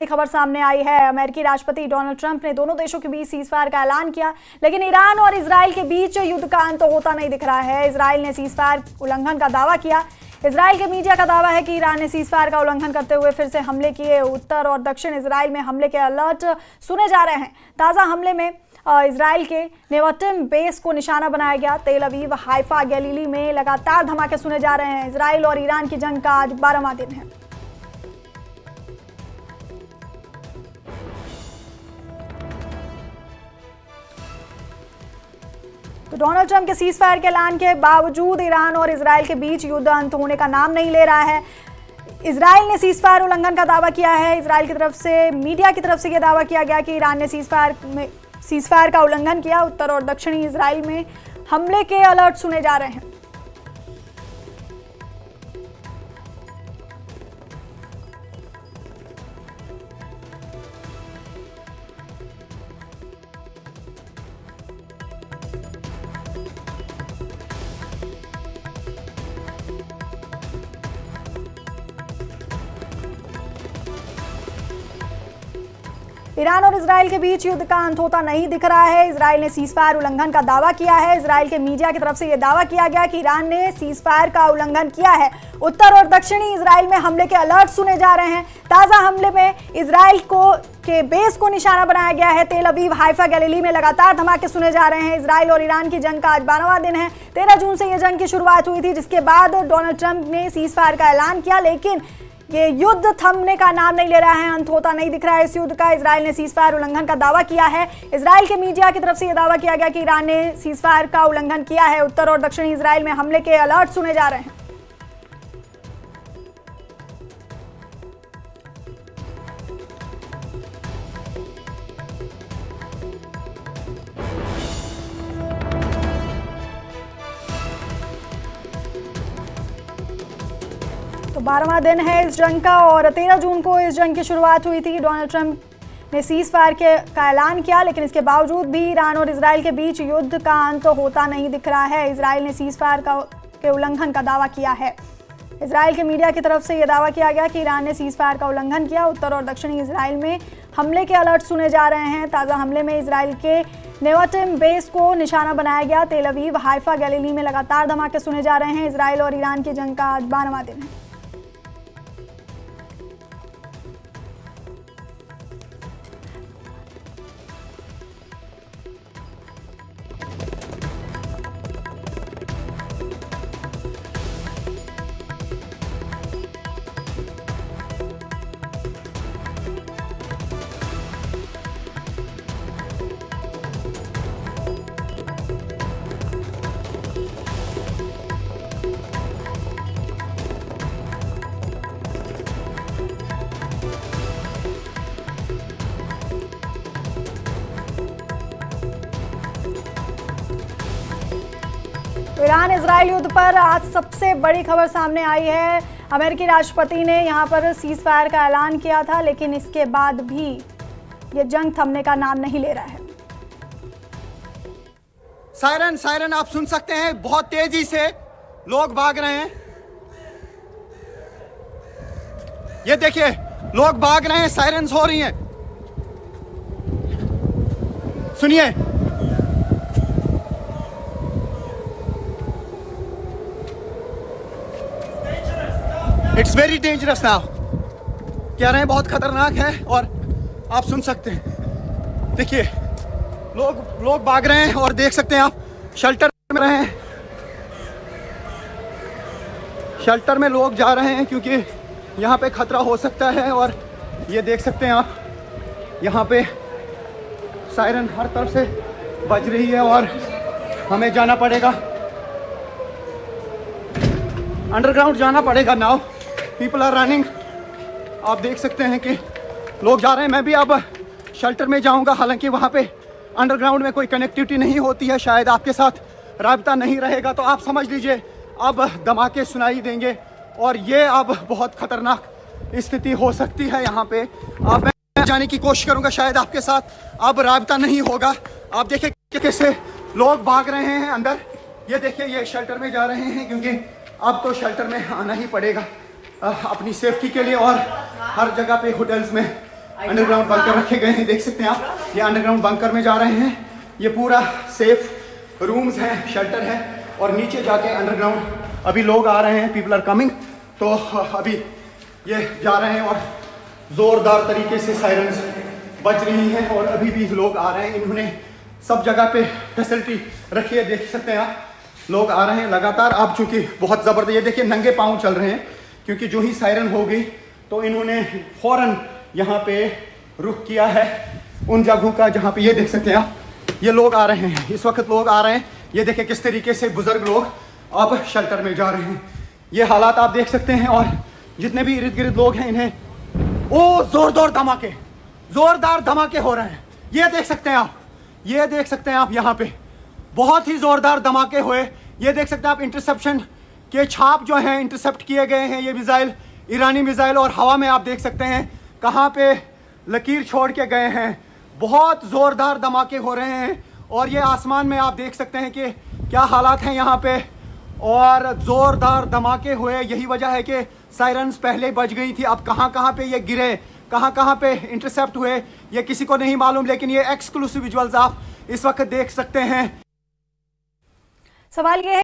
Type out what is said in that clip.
खबर सामने आई है। अमेरिकी राष्ट्रपति डोनाल्ड ट्रंप ने दोनों देशों के बीच सीजफायर का ऐलान किया, लेकिन ईरान और इजराइल के बीच युद्ध का अंत होता नहीं दिख रहा है। इजराइल ने सीजफायर उल्लंघन का दावा किया। इजराइल के मीडिया का दावा है कि ईरान ने सीजफायर का उल्लंघन करते हुए फिर से हमले किए। उत्तर और दक्षिण इजराइल में हमले के अलर्ट सुने जा रहे हैं। ताज़ा हमले में इजराइल के नेवाटिम बेस को निशाना बनाया गया। तेल अवीव, हाइफा, गैलीली में लगातार धमाके सुने जा रहे हैं। इजराइल और ईरान की जंग का आज 12वां दिन है। तो डोनाल्ड ट्रंप के सीजफायर के ऐलान के बावजूद ईरान और इजराइल के बीच युद्ध अंत होने का नाम नहीं ले रहा है। इजराइल ने सीजफायर उल्लंघन का दावा किया है। इजराइल की तरफ से, मीडिया की तरफ से यह दावा किया गया कि ईरान ने सीजफायर का उल्लंघन किया। उत्तर और दक्षिणी इजराइल में हमले के अलर्ट सुने जा रहे हैं। ईरान और इजराइल के बीच युद्ध का अंत होता नहीं दिख रहा है। इजराइल ने सीजफायर उल्लंघन का दावा किया है। इजराइल के मीडिया की तरफ से यह दावा किया गया कि ईरान ने सीजफायर का उल्लंघन किया है। उत्तर और दक्षिणी इजराइल में हमले के अलर्ट सुने जा रहे हैं। ताज़ा हमले में इजराइल के बेस को निशाना बनाया गया है। तेल अवीव, हाइफा, गैलीली में लगातार धमाके सुने जा रहे हैं। इजराइल और ईरान की जंग का आज 12वां दिन है। 13 जून से यह जंग की शुरुआत हुई थी, जिसके बाद डोनाल्ड ट्रंप ने सीजफायर का ऐलान किया, लेकिन ये युद्ध थमने का नाम नहीं ले रहा है। अंत होता नहीं दिख रहा है इस युद्ध का। इजराइल ने सीजफायर उल्लंघन का दावा किया है। इजराइल के मीडिया की तरफ से यह दावा किया गया कि ईरान ने सीजफायर का उल्लंघन किया है। उत्तर और दक्षिणी इजराइल में हमले के अलर्ट सुने जा रहे हैं। तो 12वां दिन है इस जंग का और 13 जून को इस जंग की शुरुआत हुई थी। डोनाल्ड ट्रंप ने सीजफायर का ऐलान किया, लेकिन इसके बावजूद भी ईरान और इजराइल के बीच युद्ध का अंत होता नहीं दिख रहा है। इजराइल ने सीजफायर के उल्लंघन का दावा किया है। इजराइल के मीडिया की तरफ से यह दावा किया गया कि ईरान ने सीजफायर का उल्लंघन किया। उत्तर और दक्षिणी इजराइल में हमले के अलर्ट सुने जा रहे हैं। ताज़ा हमले में इजराइल के नेवाटिम बेस को निशाना बनाया गया। तेल अवीव, हाइफा, गैलीली में लगातार धमाके सुने जा रहे हैं। इजराइल और ईरान की जंग का आज 12वां दिन है। ईरान इजराइल युद्ध पर आज सबसे बड़ी खबर सामने आई है। अमेरिकी राष्ट्रपति ने यहां पर सीजफायर का ऐलान किया था, लेकिन इसके बाद भी ये जंग थमने का नाम नहीं ले रहा है। सायरन सायरन आप सुन सकते हैं, बहुत तेजी से लोग भाग रहे हैं। ये देखिए, लोग भाग रहे हैं, सायरन्स हो रही हैं। सुनिए, इट्स वेरी डेंजरस नाउ, कह रहे हैं बहुत खतरनाक है। और आप सुन सकते हैं, देखिए लोग भाग रहे हैं और देख सकते हैं आप शेल्टर में रहे हैं। शेल्टर में लोग जा रहे हैं क्योंकि यहाँ पे खतरा हो सकता है। और ये देख सकते हैं आप, यहाँ पे सायरन हर तरफ से बज रही है और हमें जाना पड़ेगा, अंडरग्राउंड जाना पड़ेगा नाउ। पीपल आर रनिंग, आप देख सकते हैं कि लोग जा रहे हैं। मैं भी अब शेल्टर में जाऊंगा, हालांकि वहाँ पे अंडरग्राउंड में कोई कनेक्टिविटी नहीं होती है, शायद आपके साथ राब्ता नहीं रहेगा। तो आप समझ लीजिए अब धमाके सुनाई देंगे और ये अब बहुत खतरनाक स्थिति हो सकती है यहाँ पे। अब मैं जाने की कोशिश करूँगा, शायद आपके साथ अब राब्ता नहीं होगा। आप देखिए कैसे लोग भाग रहे हैं अंदर। ये देखिए, ये शेल्टर में जा रहे हैं क्योंकि अब तो शेल्टर में आना ही पड़ेगा अपनी सेफ्टी के लिए। और हर जगह पे होटल्स में अंडरग्राउंड बंकर रखे गए हैं, देख सकते हैं आप, ये अंडरग्राउंड बंकर में जा रहे हैं। ये पूरा सेफ रूम्स हैं, शेल्टर है, और नीचे जाके अंडरग्राउंड अभी लोग आ रहे हैं, पीपल आर कमिंग। तो अभी ये जा रहे हैं और जोरदार तरीके से सायरन्स बज रही हैं और अभी भी लोग आ रहे हैं। इन्होंने सब जगह पे फैसिलिटी रखी है, देख सकते हैं आप, लोग आ रहे हैं लगातार। अब चूंकि बहुत ज़बरदस्त, ये देखिए नंगे पाँव चल रहे हैं, क्योंकि जो ही सायरन हो गई तो इन्होंने फौरन यहाँ पे रुख किया है उन जगहों का जहाँ पे, ये देख सकते हैं आप, ये लोग आ रहे हैं, इस वक्त लोग आ रहे हैं। ये देखिए किस तरीके से बुजुर्ग लोग अब शेल्टर में जा रहे हैं, ये हालात आप देख सकते हैं। और जितने भी इर्द गिर्द लोग हैं, इन्हें ओ जोरदार धमाके हो रहे हैं, ये देख सकते हैं आप, ये देख सकते हैं आप, यहाँ पे बहुत ही जोरदार धमाके हुए। ये देख सकते हैं आप, इंटरसेप्शन के छाप जो हैं इंटरसेप्ट किए गए हैं, ये मिसाइल, ईरानी मिसाइल, और हवा में आप देख सकते हैं कहाँ पे लकीर छोड़ के गए हैं। बहुत ज़ोरदार धमाके हो रहे हैं और ये आसमान में आप देख सकते हैं कि क्या हालात हैं यहाँ पे, और ज़ोरदार धमाके हुए। यही वजह है कि सायरन्स पहले बज गई थी, अब कहाँ पे ये गिरे, कहाँ पे इंटरसेप्ट हुए, ये किसी को नहीं मालूम, लेकिन ये एक्सक्लूसिव विजुअल्स आप इस वक्त देख सकते हैं। सवाल ये है